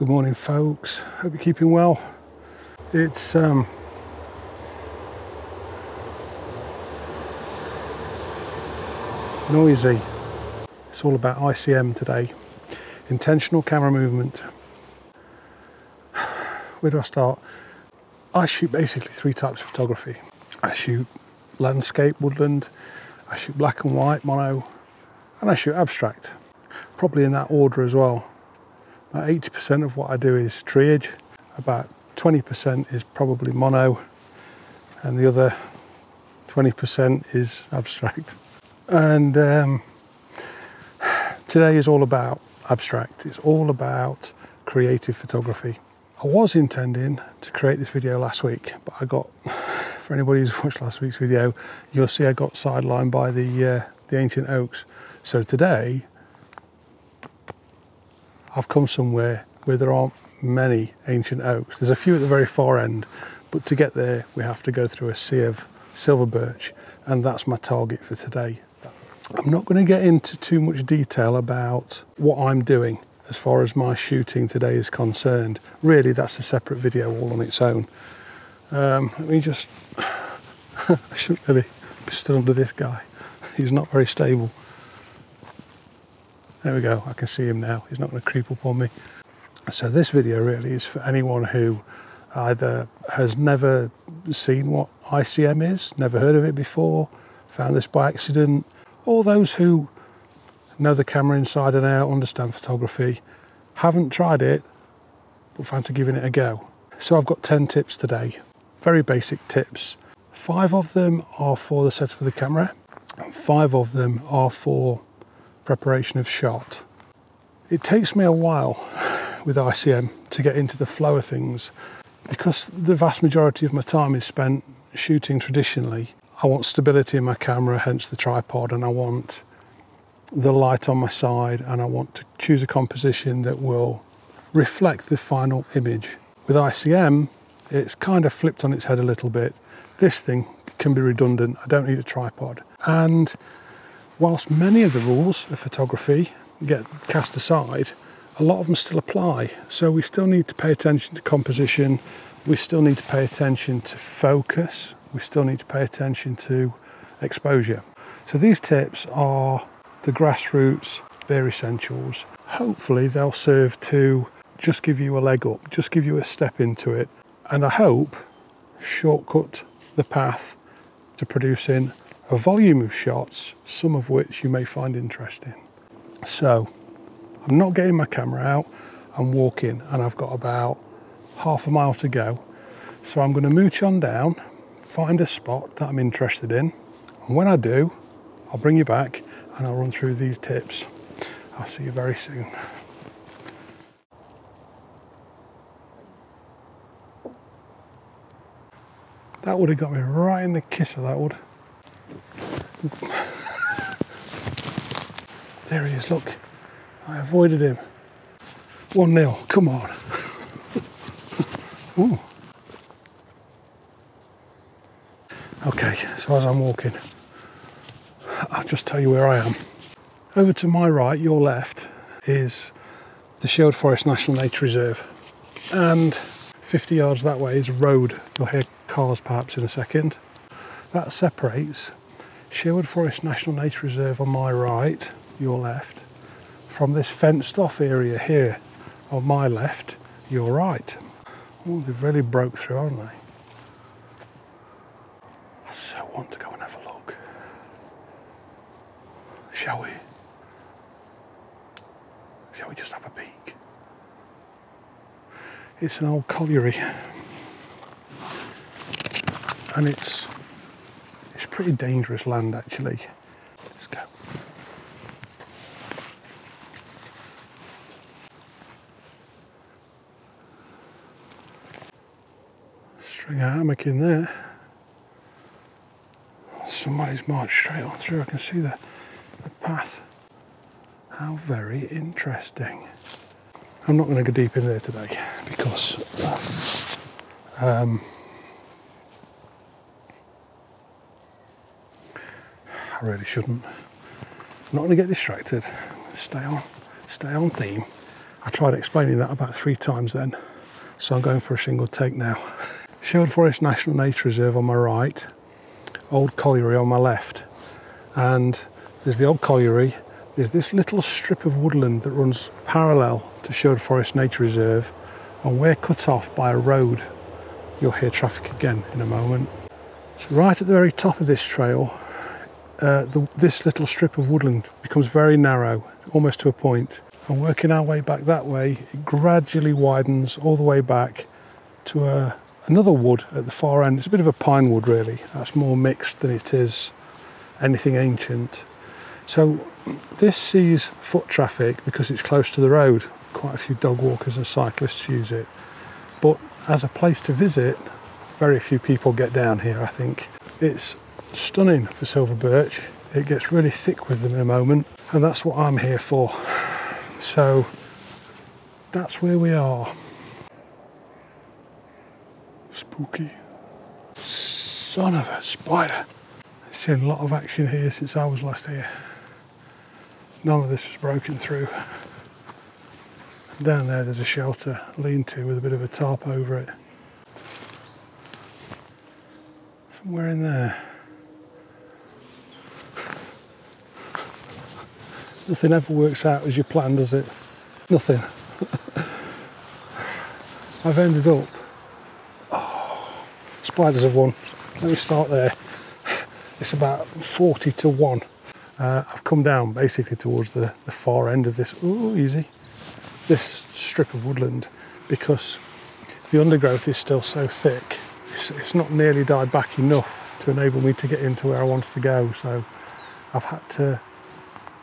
Good morning, folks. Hope you're keeping well. It's noisy. It's all about ICM today. Intentional camera movement. Where do I start? I shoot basically three types of photography. I shoot landscape, woodland, I shoot black and white, mono, and I shoot abstract. Probably in that order as well. About 80% of what I do is triage, about 20% is probably mono, and the other 20% is abstract. And today is all about abstract. It's all about creative photography. I was intending to create this video last week, but I got, for anybody who's watched last week's video, you'll see I got sidelined by the ancient oaks. So today, I've come somewhere where there aren't many ancient oaks. There's a few at the very far end, but to get there, we have to go through a sea of silver birch, and that's my target for today. I'm not going to get into too much detail about what I'm doing as far as my shooting today is concerned. Really, that's a separate video all on its own. Let me just, I shouldn't really be stood under this guy. He's not very stable. There we go, I can see him now. He's not going to creep up on me. So this video really is for anyone who either has never seen what ICM is, never heard of it before, found this by accident, or those who know the camera inside and out, understand photography, haven't tried it, but fancy giving it a go. So I've got 10 tips today, very basic tips. 5 of them are for the setup of the camera, and 5 of them are for preparation of shot. It takes me a while with ICM to get into the flow of things because the vast majority of my time is spent shooting traditionally. I want stability in my camera, hence the tripod, and I want the light on my side, and I want to choose a composition that will reflect the final image. With ICM, it's kind of flipped on its head a little bit. This thing can be redundant. I don't need a tripod. And whilst many of the rules of photography get cast aside, a lot of them still apply. So we still need to pay attention to composition. We still need to pay attention to focus. We still need to pay attention to exposure. So these tips are the grassroots, bare essentials. Hopefully they'll serve to just give you a leg up, just give you a step into it. And I hope shortcut the path to producing a volume of shots, some of which you may find interesting. So I'm not getting my camera out, I'm walking, and I've got about half a mile to go. So I'm going to mooch on down, find a spot that I'm interested in, and when I do, I'll bring you back and I'll run through these tips. I'll see you very soon. That would have got me right in the kisser, that would. There he is, look. I avoided him. 1-0, come on. Ooh. Okay, so as I'm walking, I'll just tell you where I am. Over to my right, your left, is the Sherwood Forest National Nature Reserve. And 50 yards that way is a road. You'll hear cars perhaps in a second. That separates Sherwood Forest National Nature Reserve on my right, your left, from this fenced off area here on my left, your right. Oh, they've really broke through, haven't they? I so want to go and have a look. Shall we? Shall we just have a peek? It's an old colliery. And it's pretty dangerous land actually. Let's go. String a hammock in there. Somebody's marched straight on through. I can see the path. How very interesting. I'm not going to go deep in there today because I really shouldn't. I'm not going to get distracted. Stay on theme. I tried explaining that about 3 times then, so I'm going for a single take now. Sherwood Forest National Nature Reserve on my right, Old Colliery on my left, and there's the Old Colliery. There's this little strip of woodland that runs parallel to Sherwood Forest Nature Reserve, and we're cut off by a road. You'll hear traffic again in a moment. So right at the very top of this trail, this little strip of woodland becomes very narrow, almost to a point. And working our way back that way, it gradually widens all the way back to another wood at the far end. It's a bit of a pine wood really. That's more mixed than it is anything ancient. So this sees foot traffic because it's close to the road. Quite a few dog walkers and cyclists use it. But as a place to visit, very few people get down here, I think. It's stunning for silver birch. It gets really thick with them in a moment, and that's what I'm here for. So that's where we are. Spooky. Son of a spider. I've seen a lot of action here since I was last here. None of this was broken through. Down there's a shelter, lean-to with a bit of a tarp over it. Somewhere in there. Nothing ever works out as you plan, does it? Nothing. I've ended up... Oh, spiders have won. Let me start there. It's about 40 to 1. I've come down basically towards the far end of this, ooh, easy, this strip of woodland, because the undergrowth is still so thick. It's not nearly died back enough to enable me to get into where I wanted to go, so I've had to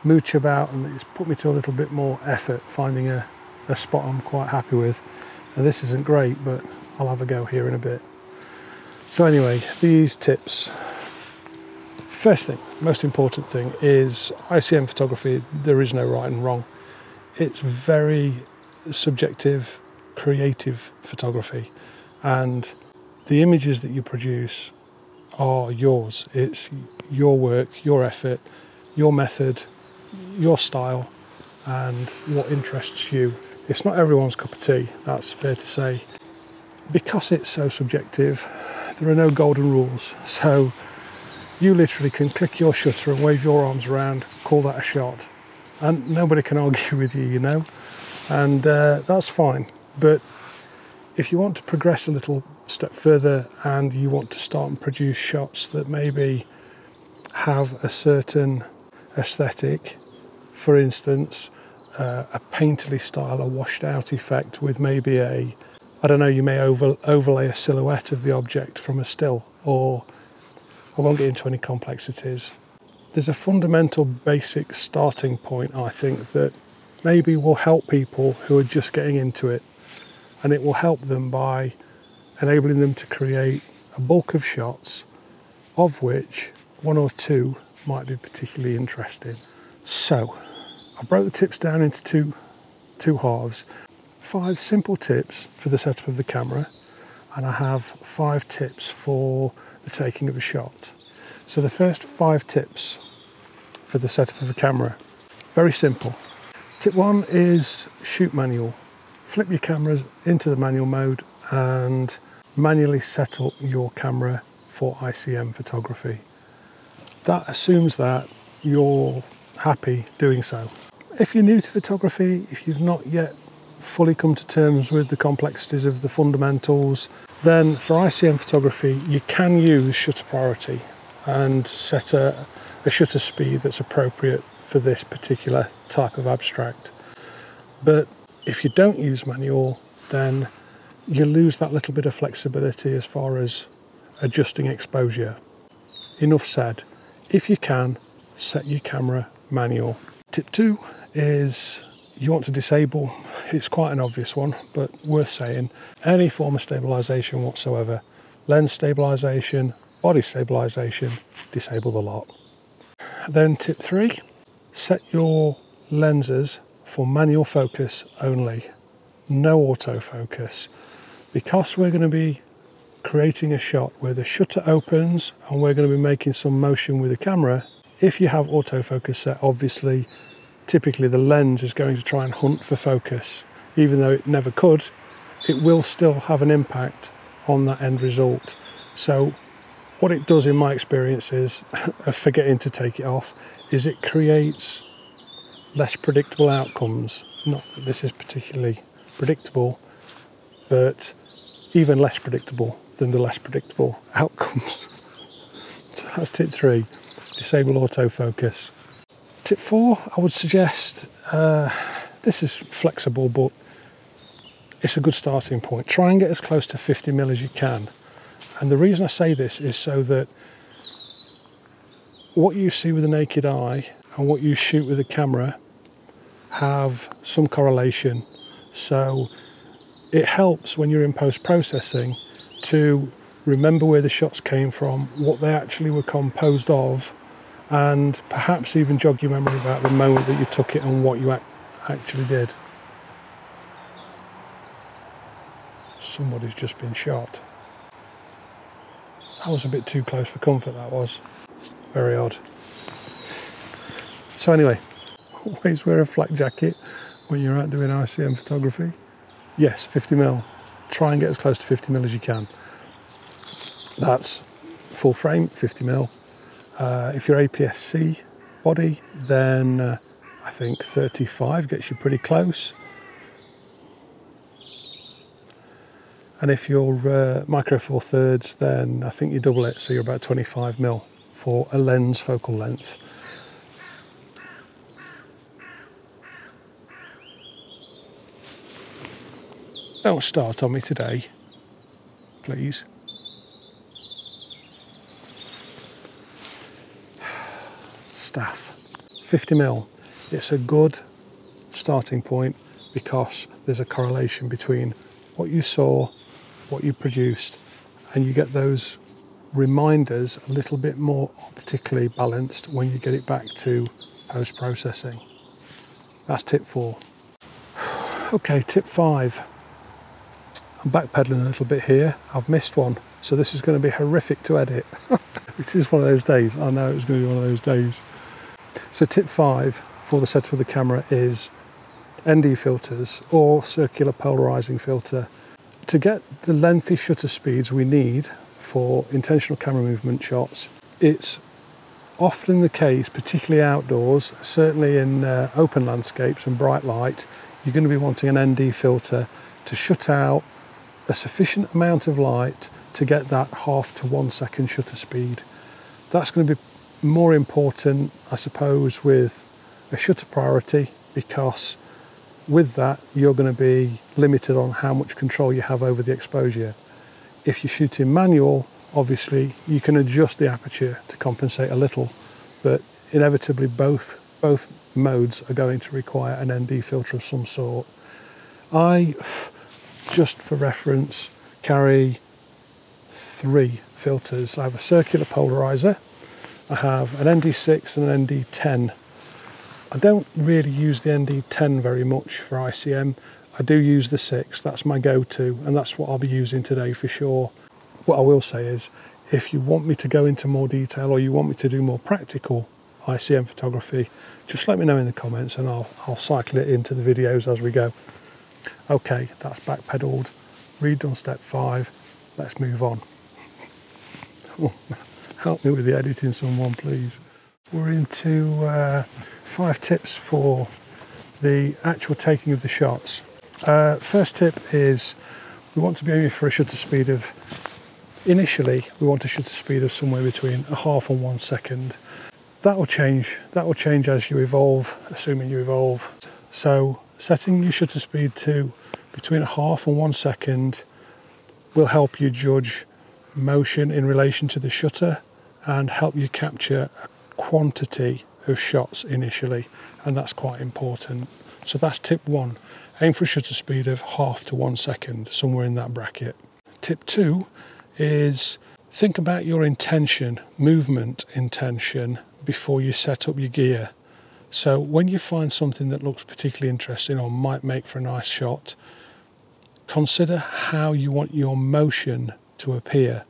mooch about, and it's put me to a little bit more effort finding a spot I'm quite happy with. And this isn't great, but I'll have a go here in a bit. So anyway, these tips. First thing, most important thing is ICM photography. There is no right and wrong. It's very subjective, creative photography, and the images that you produce are yours. It's your work, your effort, your method, your style, and what interests you. It's not everyone's cup of tea, that's fair to say. Because it's so subjective, there are no golden rules. So you literally can click your shutter and wave your arms around, call that a shot, and nobody can argue with you, you know, and that's fine. But if you want to progress a little step further and you want to start and produce shots that maybe have a certain aesthetic, for instance, a painterly style, a washed out effect with maybe I don't know, you may overlay a silhouette of the object from a still, or I won't get into any complexities. There's a fundamental basic starting point, I think, that maybe will help people who are just getting into it, and it will help them by enabling them to create a bulk of shots, of which 1 or 2 might be particularly interesting. So I broke the tips down into two halves. 5 simple tips for the setup of the camera, and I have 5 tips for the taking of a shot. So the first 5 tips for the setup of a camera, very simple. Tip 1 is shoot manual. Flip your cameras into the manual mode and manually set up your camera for ICM photography. That assumes that you're happy doing so. If you're new to photography, if you've not yet fully come to terms with the complexities of the fundamentals, then for ICM photography you can use shutter priority and set a shutter speed that's appropriate for this particular type of abstract. But if you don't use manual, then you lose that little bit of flexibility as far as adjusting exposure. Enough said. If you can, set your camera manual. Tip 2 is you want to disable, it's quite an obvious one, but worth saying, any form of stabilisation whatsoever. Lens stabilisation, body stabilisation, disable the lot. Then tip 3, set your lenses for manual focus only, no autofocus. Because we're going to be creating a shot where the shutter opens and we're going to be making some motion with the camera, if you have autofocus set, obviously typically the lens is going to try and hunt for focus. Even though it never could, it will still have an impact on that end result. So what it does in my experience is, of forgetting to take it off, is it creates less predictable outcomes. Not that this is particularly predictable, but even less predictable than the less predictable outcomes. So that's tip 3, disable autofocus. Tip 4, I would suggest, this is flexible, but it's a good starting point. Try and get as close to 50mm as you can. And the reason I say this is so that what you see with the naked eye and what you shoot with a camera have some correlation. So it helps when you're in post-processing to remember where the shots came from, what they actually were composed of, and perhaps even jog your memory about the moment that you took it and what you actually did. Somebody's just been shot. That was a bit too close for comfort, that was. Very odd. So anyway, always wear a flak jacket when you're out doing ICM photography. Yes, 50mm. Try and get as close to 50mm as you can. That's full frame, 50mm. If you're APS-C body, then I think 35 gets you pretty close. And if you're micro four thirds, then I think you double it, so you're about 25mm for a lens focal length. Don't start on me today, please. Staff. 50mm. It's a good starting point because there's a correlation between what you saw, what you produced, and you get those reminders a little bit more optically balanced when you get it back to post-processing. That's tip 4. Okay, tip 5. I'm backpedaling a little bit here. I've missed one, so this is going to be horrific to edit. It is one of those days. I know it was going to be one of those days. So tip 5 for the setup of the camera is ND filters or circular polarizing filter. To get the lengthy shutter speeds we need for intentional camera movement shots, it's often the case, particularly outdoors, certainly in open landscapes and bright light, you're going to be wanting an ND filter to shut out a sufficient amount of light to get that 1/2 to 1 second shutter speed. That's going to be more important, I suppose, with a shutter priority, because with that you're going to be limited on how much control you have over the exposure. If you're shooting manual, obviously you can adjust the aperture to compensate a little, but inevitably both modes are going to require an ND filter of some sort. I, just for reference, carry 3 filters. I have a circular polarizer, I have an ND6 and an ND10. I don't really use the ND10 very much for ICM. I do use the 6, that's my go-to, and that's what I'll be using today for sure. What I will say is, if you want me to go into more detail or you want me to do more practical ICM photography, just let me know in the comments and I'll cycle it into the videos as we go. Okay, that's backpedaled, redone step 5, let's move on. Oh, help me with the editing, someone, please. We're into 5 tips for the actual taking of the shots. First tip is we want to be aiming for a shutter speed of, initially, we want a shutter speed of somewhere between 1/2 and 1 second. That will change as you evolve, assuming you evolve. So setting your shutter speed to between 1/2 and 1 second will help you judge motion in relation to the shutter and help you capture a quantity of shots initially, and that's quite important. So that's tip 1. Aim for a shutter speed of 1/2 to 1 second, somewhere in that bracket. Tip 2 is think about your intention, movement intention, before you set up your gear. So when you find something that looks particularly interesting or might make for a nice shot, consider how you want your motion to appear.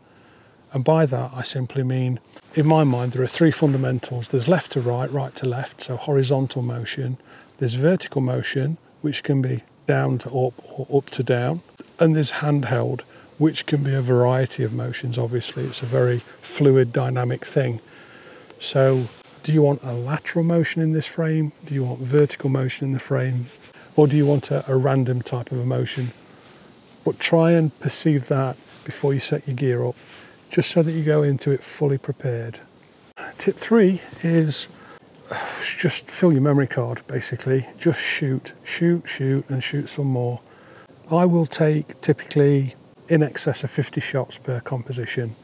And by that, I simply mean, in my mind, there are three fundamentals. There's left to right, right to left, so horizontal motion. There's vertical motion, which can be down to up or up to down. And there's handheld, which can be a variety of motions, obviously. It's a very fluid, dynamic thing. So do you want a lateral motion in this frame? Do you want vertical motion in the frame? Or do you want a random type of a motion? But try and perceive that before you set your gear up, just so that you go into it fully prepared. Tip 3 is just fill your memory card, basically. Just shoot, and shoot some more. I will take typically in excess of 50 shots per composition.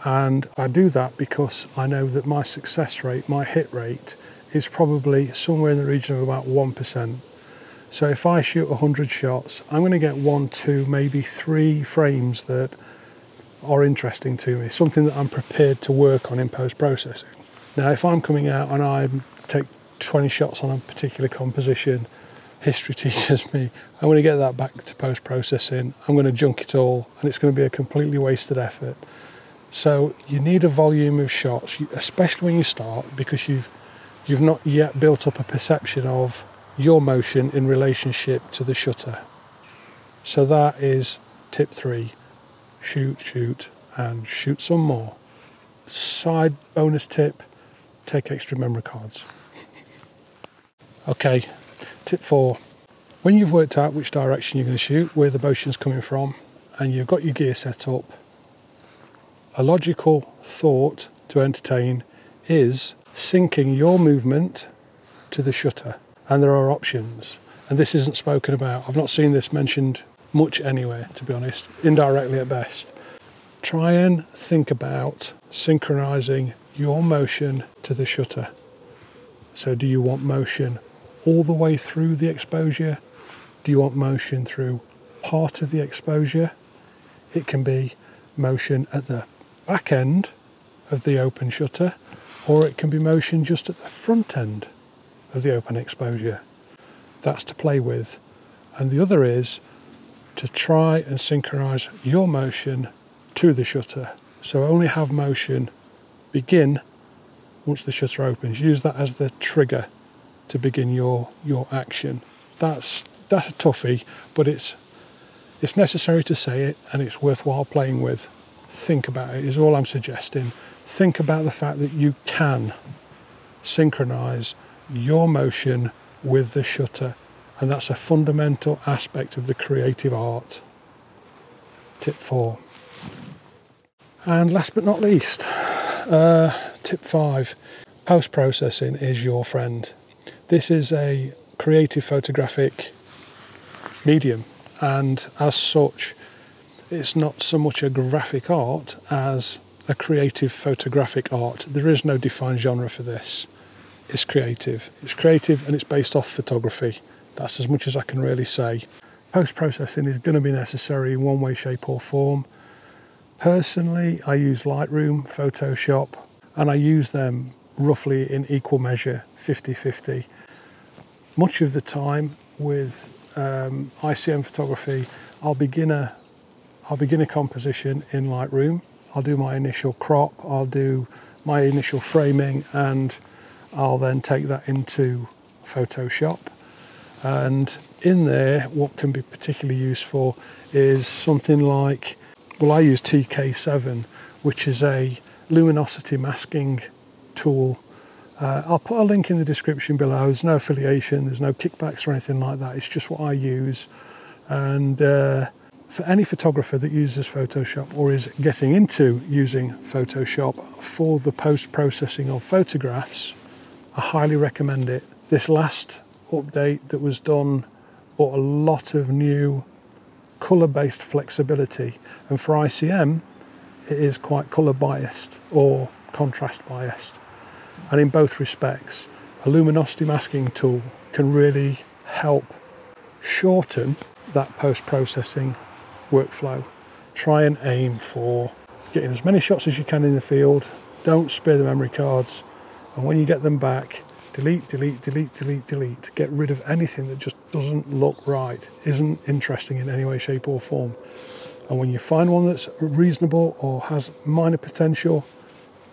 And I do that because I know that my success rate, my hit rate, is probably somewhere in the region of about 1%. So if I shoot 100 shots, I'm going to get 1, 2, maybe 3 frames that are interesting to me, something that I'm prepared to work on in post-processing. Now, if I'm coming out and I take 20 shots on a particular composition, history teaches me, I'm going to get that back to post-processing, I'm going to junk it all, and it's going to be a completely wasted effort. So you need a volume of shots, especially when you start, because you've not yet built up a perception of your motion in relationship to the shutter. So that is tip 3. Shoot, and shoot some more. Side bonus tip, take extra memory cards. Okay, tip 4. When you've worked out which direction you're going to shoot, where the motion's coming from, and you've got your gear set up, a logical thought to entertain is syncing your movement to the shutter. And there are options. And this isn't spoken about. I've not seen this mentioned much anywhere, to be honest, indirectly at best. Try and think about synchronizing your motion to the shutter. So do you want motion all the way through the exposure? Do you want motion through part of the exposure? It can be motion at the back end of the open shutter, or it can be motion just at the front end of the open exposure. That's to play with. And the other is to try and synchronize your motion to the shutter. So only have motion begin once the shutter opens. Use that as the trigger to begin your action. That's a toughie, but it's necessary to say it, and it's worthwhile playing with. Think about it is all I'm suggesting. Think about the fact that you can synchronize your motion with the shutter, and that's a fundamental aspect of the creative art. Tip 4. And last but not least, tip 5. Post-processing is your friend. This is a creative photographic medium, and as such, it's not so much a graphic art as a creative photographic art. There is no defined genre for this. It's creative. It's creative and it's based off photography. That's as much as I can really say. Post-processing is going to be necessary in one way, shape or form. Personally, I use Lightroom, Photoshop, and I use them roughly in equal measure, 50-50. Much of the time with ICM photography, I'll begin a composition in Lightroom. I'll do my initial crop, I'll do my initial framing, and I'll then take that into Photoshop. And in there, what can be particularly useful is something like, well, I use TK7, which is a luminosity masking tool. I'll put a link in the description below. There's no affiliation, there's no kickbacks or anything like that. It's just what I use. And for any photographer that uses Photoshop or is getting into using Photoshop for the post-processing of photographs, I highly recommend it. This last update that was done brought a lot of new colour-based flexibility, and for ICM it is quite colour biased or contrast biased, and in both respects a luminosity masking tool can really help shorten that post-processing workflow. Try and aim for getting as many shots as you can in the field. Don't spare the memory cards, and when you get them back, delete. Get rid of anything that just doesn't look right, isn't interesting in any way, shape or form. And when you find one that's reasonable or has minor potential,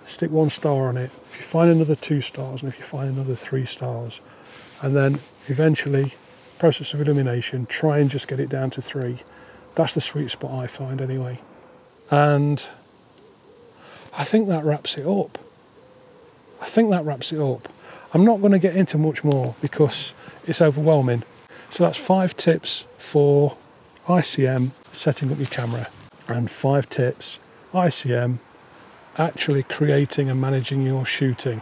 stick 1 star on it. If you find another 2 stars, and if you find another 3 stars, and then eventually, process of elimination, try and just get it down to 3. That's the sweet spot I find anyway. And I think that wraps it up. I'm not going to get into much more because it's overwhelming. So that's 5 tips for ICM setting up your camera, and 5 tips ICM actually creating and managing your shooting.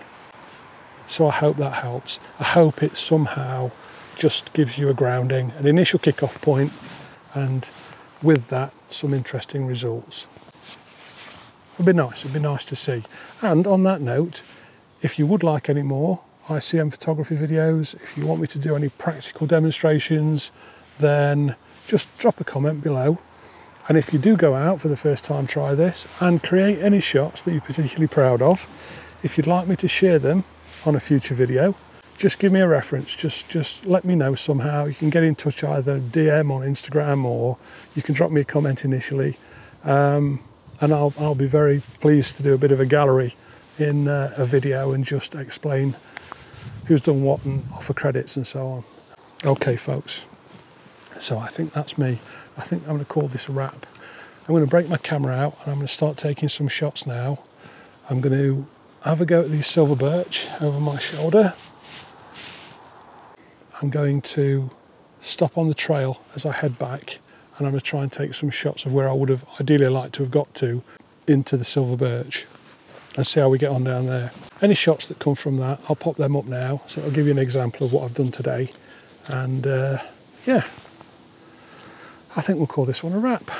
So I hope that helps. I hope it somehow just gives you a grounding, an initial kick-off point, and with that, some interesting results. It'd be nice to see. And on that note, if you would like any more ICM photography videos, if you want me to do any practical demonstrations, then just drop a comment below. And if you do go out for the first time, try this and create any shots that you're particularly proud of. If you'd like me to share them on a future video, just give me a reference, just let me know somehow. You can get in touch either DM on Instagram, or you can drop me a comment initially, and I'll be very pleased to do a bit of a gallery in a video and just explain who's done what and offer credits and so on. Okay folks, so I think that's me. I think I'm going to call this a wrap. I'm going to break my camera out and I'm going to start taking some shots now. I'm going to have a go at these silver birch over my shoulder. I'm going to stop on the trail as I head back, and I'm going to try and take some shots of where I would have ideally liked to have got to into the silver birch, and see how we get on down there. Any shots that come from that, I'll pop them up now, so I'll give you an example of what I've done today. And yeah, I think we'll call this one a wrap.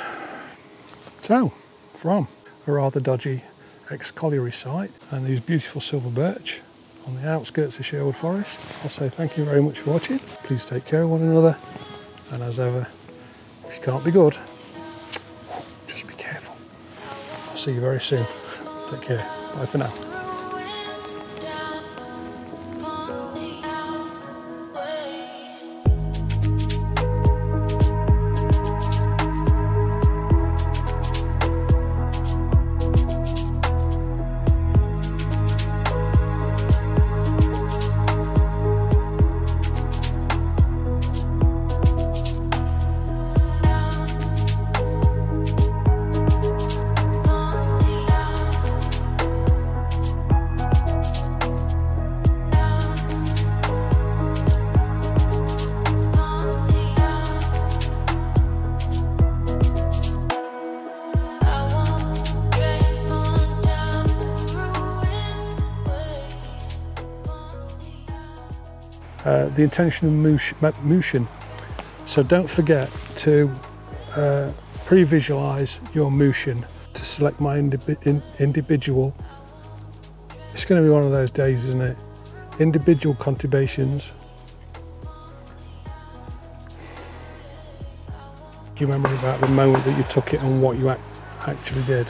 So, from a rather dodgy ex-colliery site and these beautiful silver birch on the outskirts of Sherwood Forest, I'll say thank you very much for watching. Please take care of one another, and as ever, if you can't be good, just be careful. I'll see you very soon. Take care. Bye for now. The intention of motion. So don't forget to pre-visualize your motion to select my individual. It's going to be one of those days, isn't it? Individual contributions. Do you remember about the moment that you took it and what you actually did?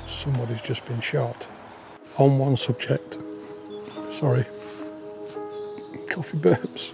Somebody's just been shot. On one subject. Sorry. Coffee burps.